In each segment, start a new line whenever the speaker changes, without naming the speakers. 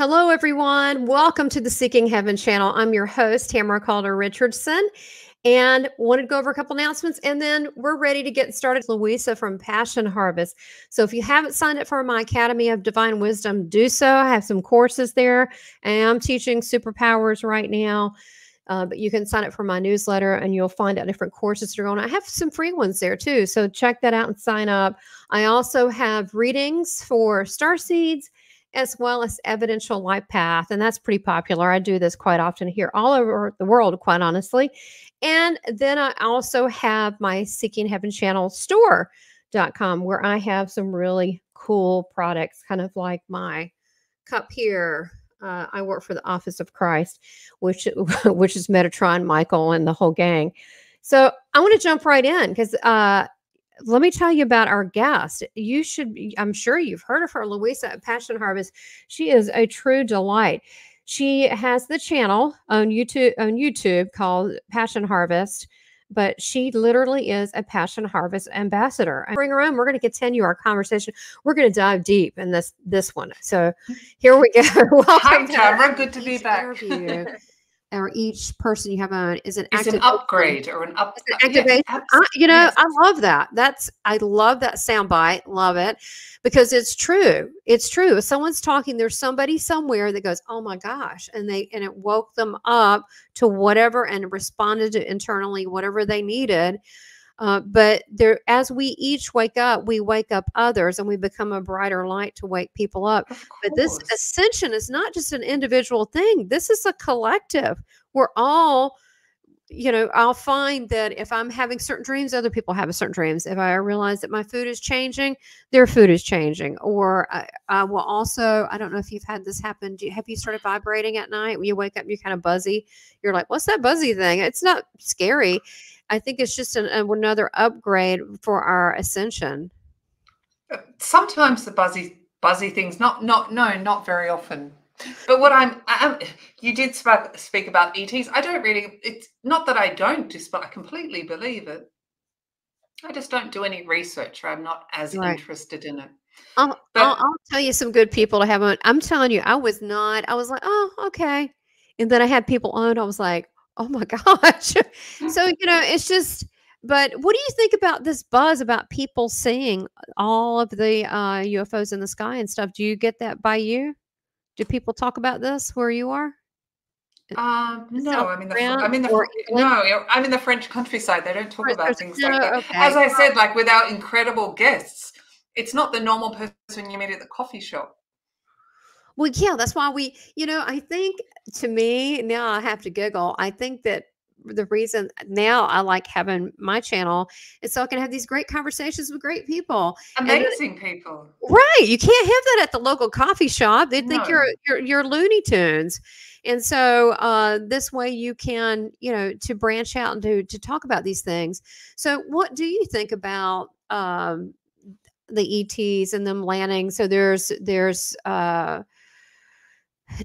Hello, everyone. Welcome to the Seeking Heaven channel. I'm your host, Tamara Caulder Richardson, and wanted to go over a couple announcements, and then we're ready to get started. Luisa from Passion Harvest. So if you haven't signed up for my Academy of Divine Wisdom, do so. I have some courses there, and I'm teaching superpowers right now. But you can sign up for my newsletter and you'll find out different courses that are going on. I have some free ones there too. So check that out and sign up. I also have readings for starseeds as well as evidential life path. And that's pretty popular. I do this quite often here all over the world, quite honestly. And then I also have my Seeking Heaven channel store.com where I have some really cool products, kind of like my cup here. I work for the Office of Christ, which is Metatron, Michael, and the whole gang. So I want to jump right in because let me tell you about our guest. I'm sure you've heard of her, Luisa at Passion Harvest. She is a true delight. She has the channel on YouTube called Passion Harvest, but she literally is a Passion Harvest ambassador. And bring her on. We're going to continue our conversation. We're going to dive deep in this one. So here we go.
Welcome, hi, Tamara. Good to be back.
Or each person you have on is an
upgrade or an up.
Activation. Yes, I love that. I love that soundbite. Love it because it's true. It's true. If someone's talking, there's somebody somewhere that goes, "Oh my gosh," and it woke them up to whatever and responded to internally whatever they needed. But as we each wake up, we wake up others and we become a brighter light to wake people up. But this ascension is not just an individual thing. This is a collective. We're all, I'll find that if I'm having certain dreams, other people have certain dreams. If I realize that my food is changing, their food is changing. Or I will also, I don't know if you've had this happen. Have you started vibrating at night? When you wake up, you're kind of buzzy. You're like, what's that buzzy thing? It's not scary. I think it's just another upgrade for our ascension.
Sometimes the buzzy things, not very often. But what you did speak about ETs. I don't really, it's not that I don't, but I completely believe it. I just don't do any research, or I'm not as interested in it.
I'll tell you some good people to have on. I'm telling you, I was like, oh, okay. And then I had people on, I was like, oh my gosh. So, it's just, but what do you think about this buzz about people seeing all of the UFOs in the sky and stuff? Do you get that by you? Do people talk about this where you are?
No, I'm in the French countryside. They don't talk about things like that. Okay. As I said, like with our incredible guests, it's not the normal person you meet at the coffee shop.
Well, yeah, that's why I think, to me, now I have to giggle. I think that the reason now I like having my channel is so I can have these great conversations with great people.
Amazing people.
Right. You can't have that at the local coffee shop. They think you're Looney Tunes. And so this way you can, to branch out and to talk about these things. So what do you think about the ETs and them landing? So there's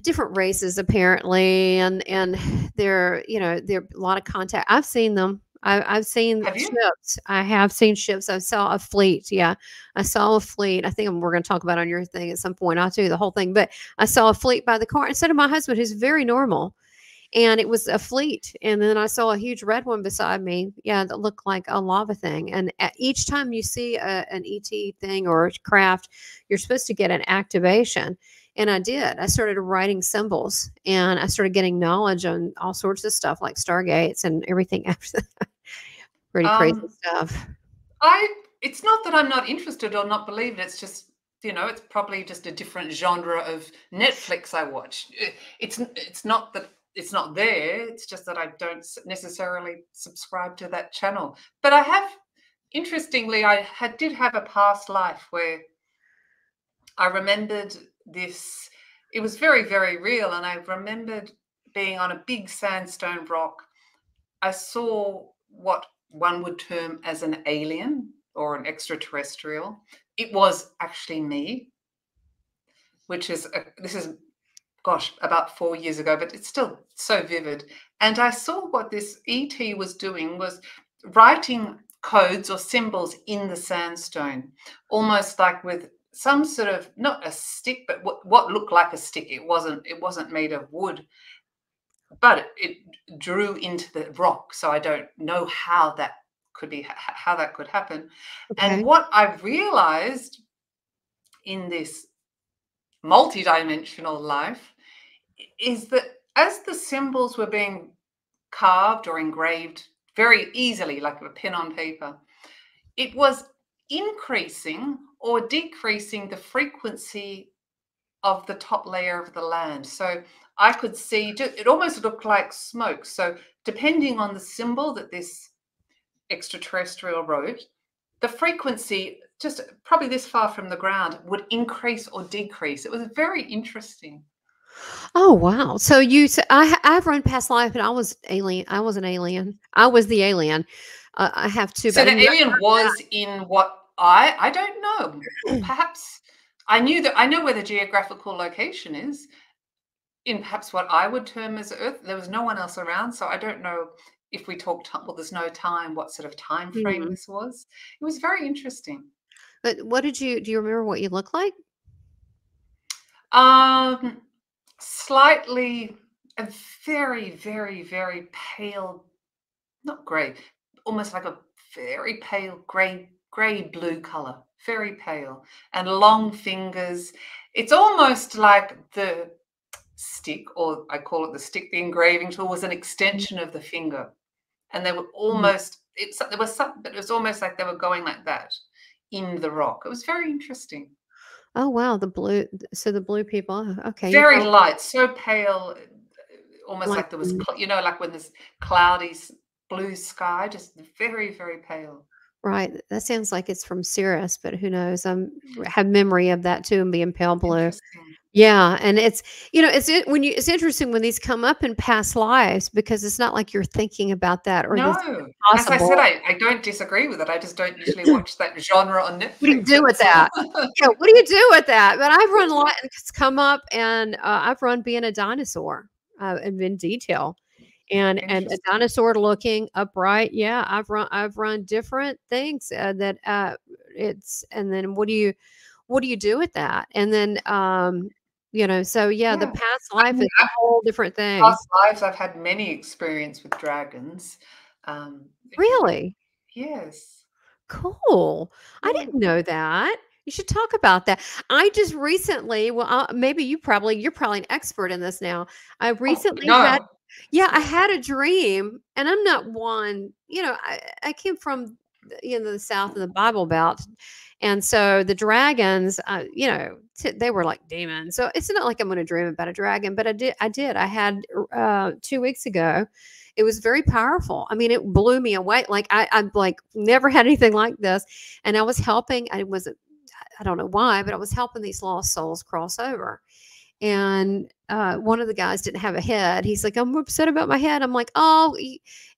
different races apparently, and there are a lot of contact. I've seen them. I've seen ships. I have seen ships. I saw a fleet. Yeah, I saw a fleet. I think we're going to talk about on your thing at some point. I'll tell you the whole thing. But I saw a fleet by the car instead of my husband, who's very normal, and it was a fleet. And then I saw a huge red one beside me. Yeah, that looked like a lava thing. And each time you see an ET thing or craft, you're supposed to get an activation. And I did. I started writing symbols and I started getting knowledge on all sorts of stuff like stargates and everything after that. Pretty crazy stuff.
It's not that I'm not interested or not believe it. It's just, it's probably just a different genre of Netflix I watch. It's not that it's not there. It's just that I don't necessarily subscribe to that channel. But I have, interestingly, did have a past life where I remembered this. It was very, very real. And I remembered being on a big sandstone rock. I saw what one would term as an alien or an extraterrestrial. It was actually me, which is, about 4 years ago, but it's still so vivid. And I saw what this ET was doing was writing codes or symbols in the sandstone, almost like with some sort of, not a stick, but what looked like a stick. It wasn't made of wood, but it drew into the rock. So I don't know how that could be, how that could happen.
Okay.
And what I've realized in this multi-dimensional life is that as the symbols were being carved or engraved very easily, like a pen on paper, it was increasing or decreasing the frequency of the top layer of the land. So I could see, it almost looked like smoke. So depending on the symbol that this extraterrestrial wrote, the frequency, just probably this far from the ground, would increase or decrease. It was very interesting.
Oh, wow. So I've run past life, and I was alien. I was an alien. I was the alien. I have two.
So
but
the alien was in what I don't know. Perhaps I know where the geographical location is, in perhaps what I would term as Earth. There was no one else around, so I don't know if we talked. Well, there's no time. What sort of time frame this was? It was very interesting.
But what do you remember what you look like?
Slightly a very, very, very pale, not grey, almost like a very pale grey blue color, very pale, and long fingers. It's almost like the stick, or I call it the stick, the engraving tool was an extension of the finger, and they were almost, there was something, but it was almost like they were going like that in the rock. It was very interesting.
Oh, wow. The blue. So the blue people. Okay.
Very light, so pale, almost like there was, like when there's cloudy blue sky, just very, very pale.
Right. That sounds like it's from Cirrus, but who knows? I have memory of that too, and being pale blue. Yeah, and it's it's interesting when these come up in past lives, because it's not like you're thinking about that or
no. As I said, I don't disagree with it. I just don't usually watch that genre on Netflix.
What do you do with that? Yeah, what do you do with that? But I've run a lot, and it's come up, and I've run being a dinosaur in detail, and a dinosaur looking upright. Yeah, I've run different things that it's, and then what do you do with that? And then so yeah, the past life is a whole different thing.
Past lives, I've had many experience with dragons.
Really?
Yes.
Cool. I didn't know that. You should talk about that. I just recently, maybe you're probably an expert in this now. I recently had a dream, and I'm not one, I came from the South of the Bible Belt. And so the dragons, they were like demons. So it's not like I'm going to dream about a dragon, but I had 2 weeks ago. It was very powerful. I mean, it blew me away. Like I've like never had anything like this. And I was helping. I don't know why, but I was helping these lost souls cross over. And one of the guys didn't have a head. He's like, I'm upset about my head. I'm like, oh,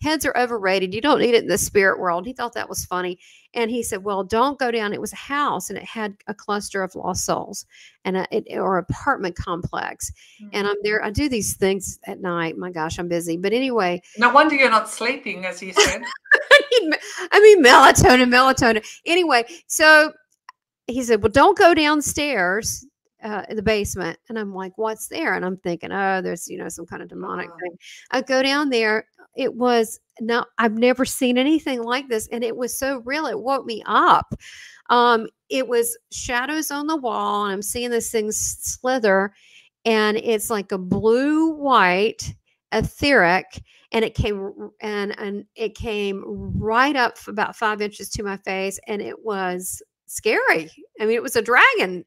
heads are overrated. You don't need it in the spirit world. He thought that was funny. And he said, well, don't go down. It was a house, and it had a cluster of lost souls and or apartment complex. And I'm there. I do these things at night. My gosh, I'm busy. But anyway.
No wonder you're not sleeping, as you said.
I mean, melatonin. Anyway, so he said, well, don't go downstairs in the basement. And I'm like, what's there? And I'm thinking, oh, there's, some kind of demonic thing. I go down there. It was I've never seen anything like this. And it was so real. It woke me up. It was shadows on the wall, and I'm seeing this thing slither, and it's like a blue-white etheric, and it came right up about 5 inches to my face, and it was scary. I mean, it was a dragon.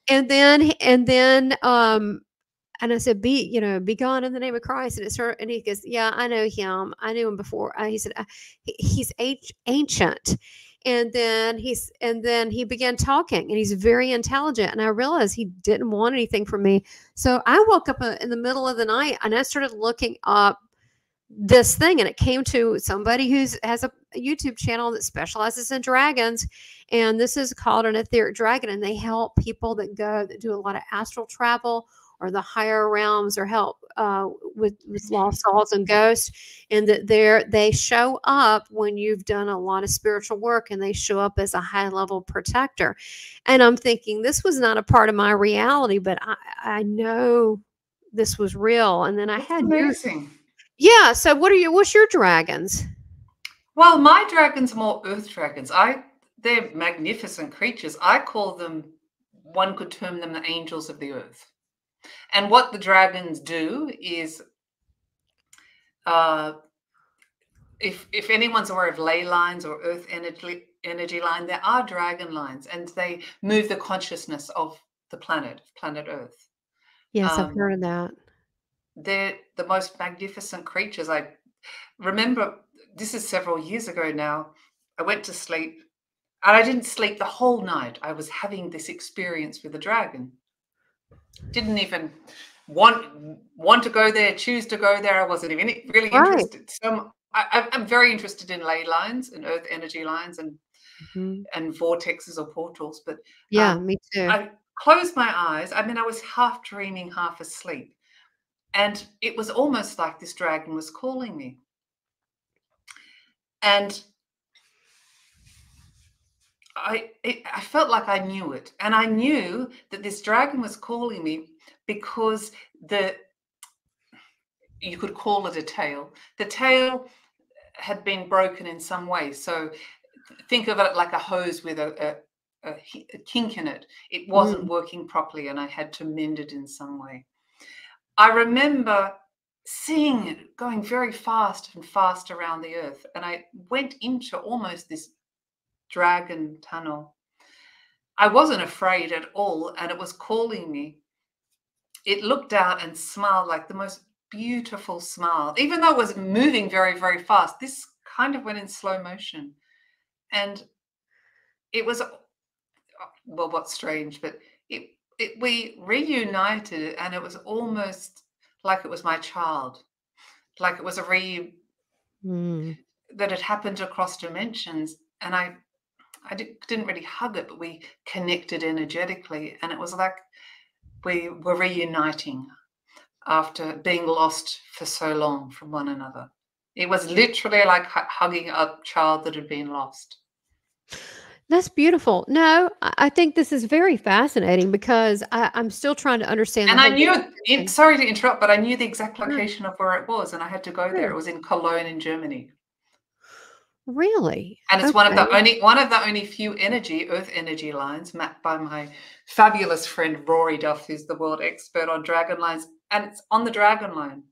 And then and I said, be gone in the name of Christ. And it's her. And he goes, yeah, I know him. I knew him before. He said, he's ancient. And then he began talking, and he's very intelligent. And I realized he didn't want anything from me. So I woke up in the middle of the night, and I started looking up this thing, and it came to somebody who has a YouTube channel that specializes in dragons, and this is called an etheric dragon, and they help people that do a lot of astral travel or the higher realms, or help with lost souls and ghosts, and that they show up when you've done a lot of spiritual work, and they show up as a high level protector. And I'm thinking this was not a part of my reality, but I know this was real. And then I
That's
had
amazing.
yeah. So what's your dragons?
Well, my dragons are more earth dragons. They're magnificent creatures. I call them, one could term them the angels of the earth. And what the dragons do is, if anyone's aware of ley lines or earth energy line, there are dragon lines, and they move the consciousness of the planet Earth.
Yes, I've heard of that.
They're the most magnificent creatures. I remember, this is several years ago now, I went to sleep and I didn't sleep the whole night. I was having this experience with the dragon. Didn't even want to go there, choose to go there. I wasn't even really interested. So I'm very interested in ley lines and earth energy lines and vortexes or portals. But
yeah, me too.
I closed my eyes. I mean, I was half dreaming, half asleep. And it was almost like this dragon was calling me. And I felt like I knew it. And I knew that this dragon was calling me because you could call it a tail. The tail had been broken in some way. So think of it like a hose with a kink in it. It wasn't working properly, and I had to mend it in some way. I remember seeing it going very fast and fast around the earth, and I went into almost this dragon tunnel. I wasn't afraid at all, and it was calling me. It looked out and smiled like the most beautiful smile, even though it was moving very, very fast. This kind of went in slow motion, and it was, well, what's strange, but we reunited, and it was almost like it was my child, like it was a that had happened across dimensions. And I didn't really hug it, but we connected energetically, and it was like we were reuniting after being lost for so long from one another. It was literally like hugging a child that had been lost.
That's beautiful. No, I think this is very fascinating because I'm still trying to understand.
And I knew, sorry to interrupt, but I knew the exact location of where it was, and I had to go there. It was in Cologne in Germany.
Really?
And it's one of the only few earth energy lines mapped by my fabulous friend Rory Duff, who's the world expert on dragon lines, and it's on the dragon line.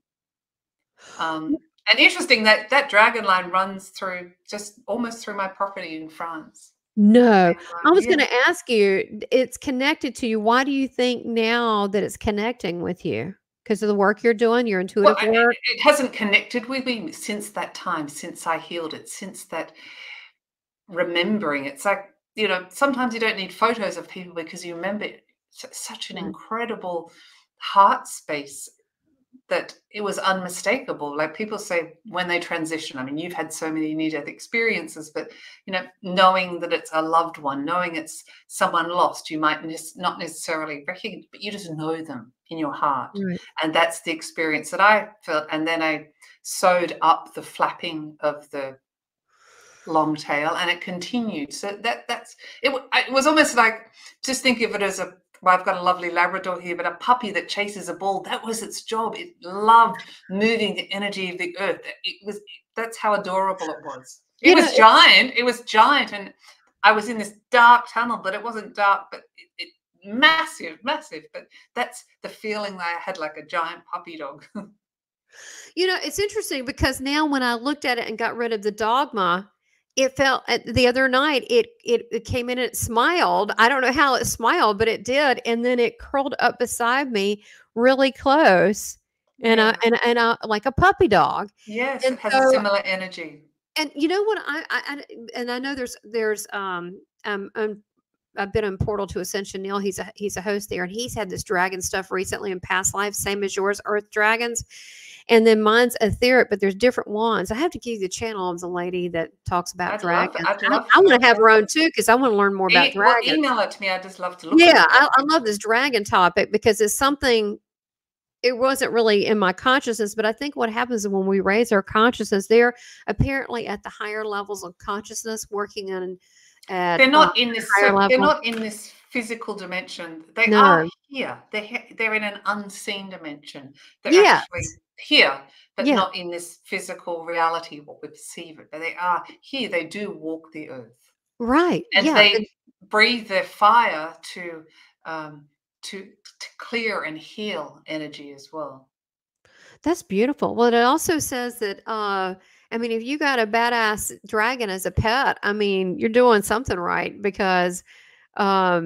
And interesting that dragon line runs through, just almost through my property in France.
No, I was going to ask you, it's connected to you. Why do you think now that it's connecting with you? Because of the work you're doing, your intuitive work?
It hasn't connected with me since that time, since I healed it, since that remembering. It's like, sometimes you don't need photos of people because you remember such an incredible heart space that it was unmistakable. Like people say when they transition, I mean, you've had so many near-death experiences, but, knowing that it's a loved one, knowing it's someone lost, you might not necessarily recognize, but you just know them in your heart.
Right.
And that's the experience that I felt. And then I sewed up the flapping of the long tail, and it continued. So that's it. It was almost like, just think of it as I've got a lovely Labrador here, but a puppy that chases a ball, that was its job. It loved moving the energy of the earth. That's how adorable it was. It was giant. It was giant. And I was in this dark tunnel, but it wasn't dark, but it massive. But that's the feeling that I had, like a giant puppy dog.
It's interesting because now when I looked at it and got rid of the dogma, it felt the other night, it came in and it smiled. I don't know how it smiled, but it did. And then it curled up beside me really close. And I like a puppy dog.
Yes, and it has a similar energy.
And you know what I know there's I've been on Portal to Ascension. Neil, he's a host there, and he's had this dragon stuff recently in past lives, same as yours, earth dragons. And then mine's etheric, but there's different ones. I have to give you the channel of the lady that talks about dragons. I want to have her own too, because I want to learn more about dragons.
Email it to me. I just love to look.
Yeah, I love this dragon topic because it's something. it wasn't really in my consciousness, but I think what happens is when we raise our consciousness, they're apparently at the higher levels of consciousness working on at
They're not in this.
higher
They're
level.
not in this physical dimension. They are
No.
here. They're in an unseen dimension. They're actually
Yes.
here, but
Yeah.
not in this physical reality, what we perceive it. But they are here. They do walk the earth,
Right.
and
Yeah.
they breathe their fire um, to clear and heal energy as well.
That's beautiful. Well, it also says that, I mean, if you got a badass dragon as a pet, I mean, you're doing something right because, I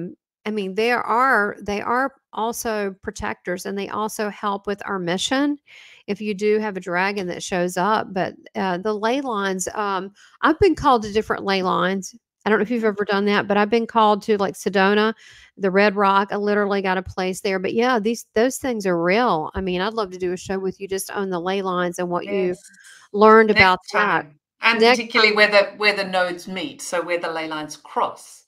mean, they are also protectors and they also help with our mission. If you do have a dragon that shows up, but the ley lines, I've been called to different ley lines. I don't know if you've ever done that, but I've been called to like Sedona, the Red Rock. I literally got a place there. But yeah, those things are real. I mean, I'd love to do a show with you just on the ley lines and what you
Yes.
learned about
Next
that.
time, and
Next
particularly where the nodes meet, so where the ley lines cross.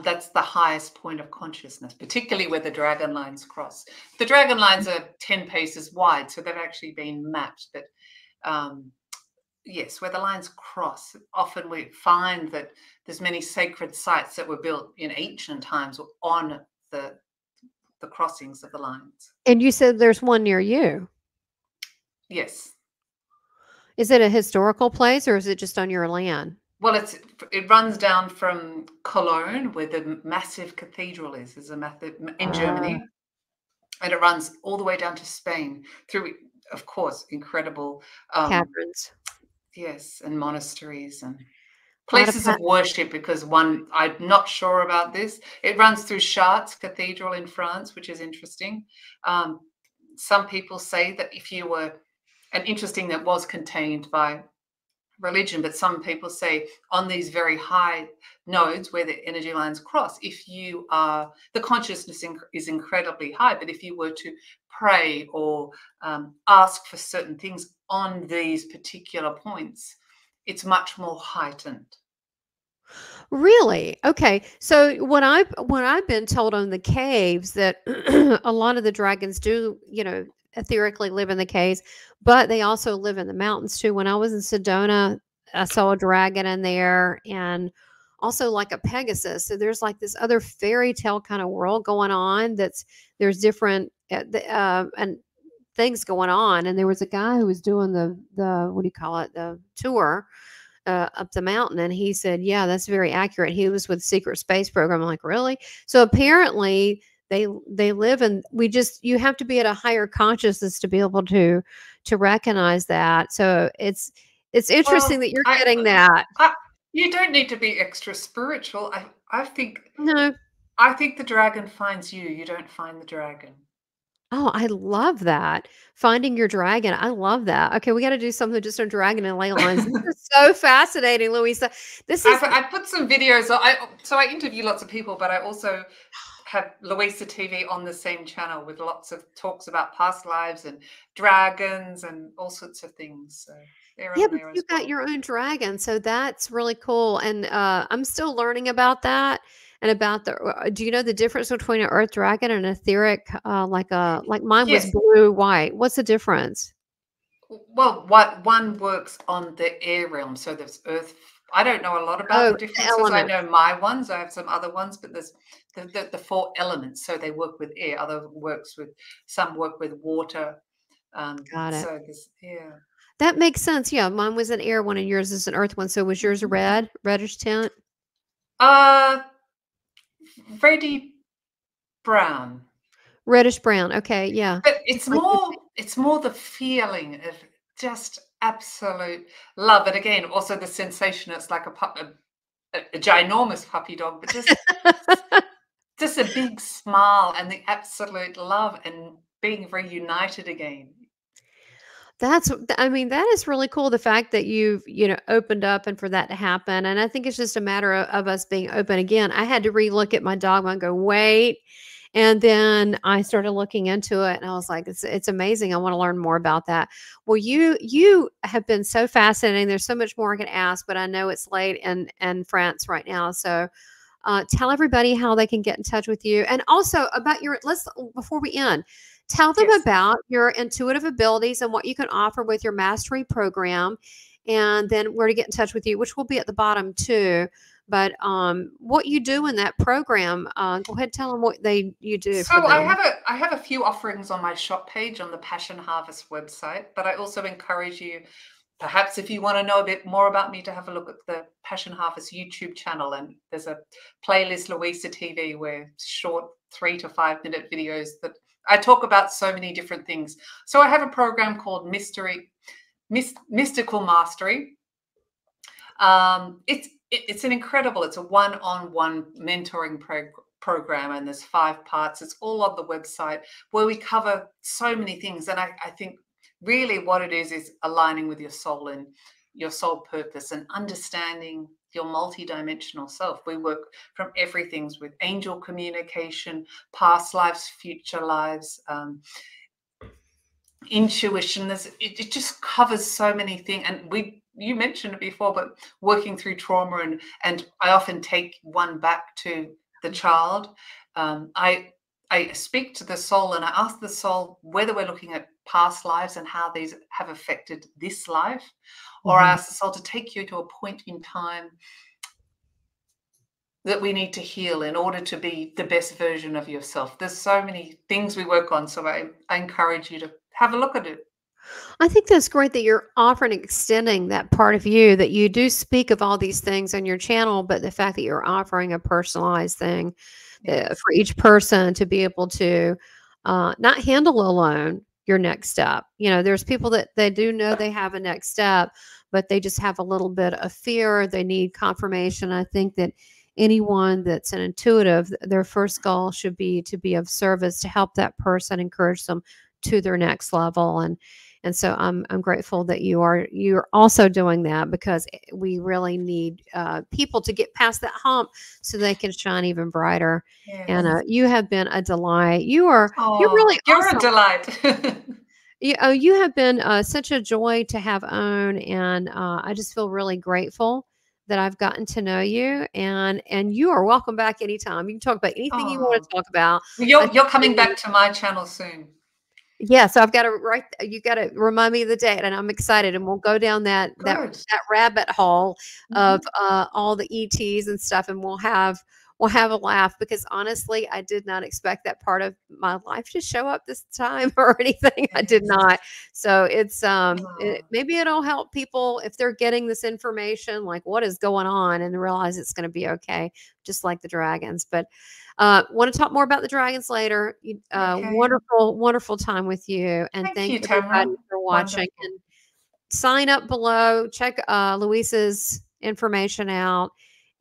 That's the highest point of consciousness, particularly where the dragon lines cross. The dragon lines are 10 paces wide, so they've actually been mapped. But yes, where the lines cross, often we find that there's many sacred sites that were built in ancient times on the crossings of the lines.
and you said there's one near you.
Yes.
Is it a historical place or is it just on your land?
Well, it runs down from Cologne, where the massive cathedral is. There's a method in
Ah,
Germany, and it runs all the way down to Spain through, of course, incredible,
caverns.
yes, and monasteries and
A lot of
places of worship. Because I'm not sure about this. It runs through Chartres Cathedral in France, which is interesting. Um, some people say that if you were, and interesting, that was contained by religion, but some people say on these very high nodes where the energy lines cross, if you are, the consciousness is incredibly high, but if you were to pray or ask for certain things on these particular points, it's much more heightened.
Really? Okay. So what I've been told on the caves that a lot of the dragons do, etherically live in the caves, but they also live in the mountains too. When I was in Sedona, I saw a dragon in there and also like a Pegasus. So there's like this other fairy tale kind of world going on there's different and things going on. And there was a guy who was doing the what do you call it? The tour up the mountain, and he said, "Yeah, that's very accurate." He was with Secret Space Program. I'm like, "Really?" So apparently, they live in. You have to be at a higher consciousness to be able to recognize that. So it's interesting
Well,
that you're getting that.
you don't need to be extra spiritual.
No.
I think the dragon finds you. You don't find the dragon.
Oh, I love that. Finding your dragon. I love that. Okay, we got to do something just on dragon and ley lines. This is so fascinating, Louisa. This is
I put some videos. So I interview lots of people, but I also have Luisa TV on the same channel with lots of talks about past lives and dragons and all sorts of things. So they're
Yeah,
on
but
there
you
as
got
well.
your own dragon, so that's really cool, and, I'm still learning about that and about do you know the difference between an earth dragon and an etheric, like mine was
Yes.
blue, white? What's the difference?
Well, what one works on the air realm. So there's earth. I don't know a lot about
Oh,
the
the
differences. I
elements.
know my ones. I have some other ones, but there's the four elements. So they work with air. Some work with water.
Got it.
So yeah.
That makes sense, yeah, mine was an air one and yours is an earth one, so was yours a reddish tint?
Uh, reddy brown.
Reddish brown, okay, yeah.
But
Just like you.
it's more the feeling of just absolute love. And again, also the sensation. It's like a ginormous puppy dog, but just a big smile and the absolute love and being reunited again.
I mean, that is really cool, the fact that you've, opened up and for that to happen, and I think it's just a matter of us being open. Again, I had to relook at my dogma and go, "Wait," and then I started looking into it, and I was like, "It's amazing. I wanna learn more about that." Well, you have been so fascinating. There's so much more I can ask, but I know it's late in France right now, so, tell everybody how they can get in touch with you, and also about before we end, Tell them
Yes.
about your intuitive abilities and what you can offer with your mastery program, and then where to get in touch with you, which will be at the bottom too. But what you do in that program, go ahead, tell them what you do for
So I
them.
have a few offerings on my shop page on the Passion Harvest website, but I also encourage you, perhaps if you want to know a bit more about me, to have a look at the Passion Harvest YouTube channel. And there's a playlist, Luisa TV, where short 3 to 5 minute videos that I talk about so many different things. So I have a program called Mystical Mastery. It's an incredible, it's a one-on-one mentoring program, and there's 5 parts. It's all on the website, where we cover so many things. And I think really what it is aligning with your soul and your soul purpose and understanding your multidimensional self. We work from everything with angel communication, past lives, future lives, intuition. It just covers so many things. And you mentioned it before, but working through trauma, and I often take one back to the child. I speak to the soul, and I ask the soul whether we're looking at past lives and how these have affected this life, or I ask the soul to take you to a point in time that we need to heal in order to be the best version of yourself. There's so many things we work on, so I encourage you to have a look at it.
I think that's great that you're offering, extending that part of you, that you do speak of all these things on your channel, but the fact that you're offering a personalized thing for each person to be able to not handle alone your next step. There's people that they do know they have a next step, but they just have a little bit of fear. They need confirmation. I think that anyone that's an intuitive, their first goal should be to be of service, to help that person, encourage them to their next level. And so I'm grateful that you're also doing that, because we really need people to get past that hump so they can shine even brighter.
Yes.
And you have been a delight. You're really
you're
awesome.
a delight.
You have been such a joy to have on, and I just feel really grateful that I've gotten to know you, and you are welcome back anytime. You can talk about anything you want to talk about.
You're coming back to my channel soon.
Yeah, so I've got to you got to remind me of the date, and I'm excited, and we'll go down that rabbit hole of all the ETs and stuff, and we'll have a laugh, because honestly, I did not expect that part of my life to show up this time or anything. I did not. So it's maybe it'll help people if they're getting this information, like what is going on, and realize it's going to be okay, just like the dragons. But want to talk more about the dragons later. Wonderful, wonderful time with you. And thank you, everybody, for watching. Wonderful. And sign up below. Check Luisa's information out.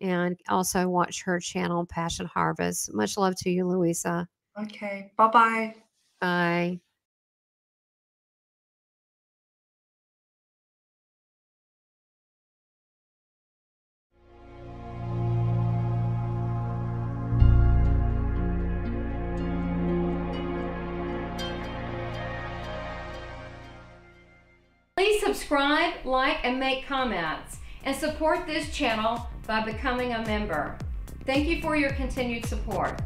And also watch her channel, Passion Harvest. Much love to you, Luisa.
Okay. Bye-bye.
Bye. Please subscribe, like, and make comments, and support this channel by becoming a member. Thank you for your continued support.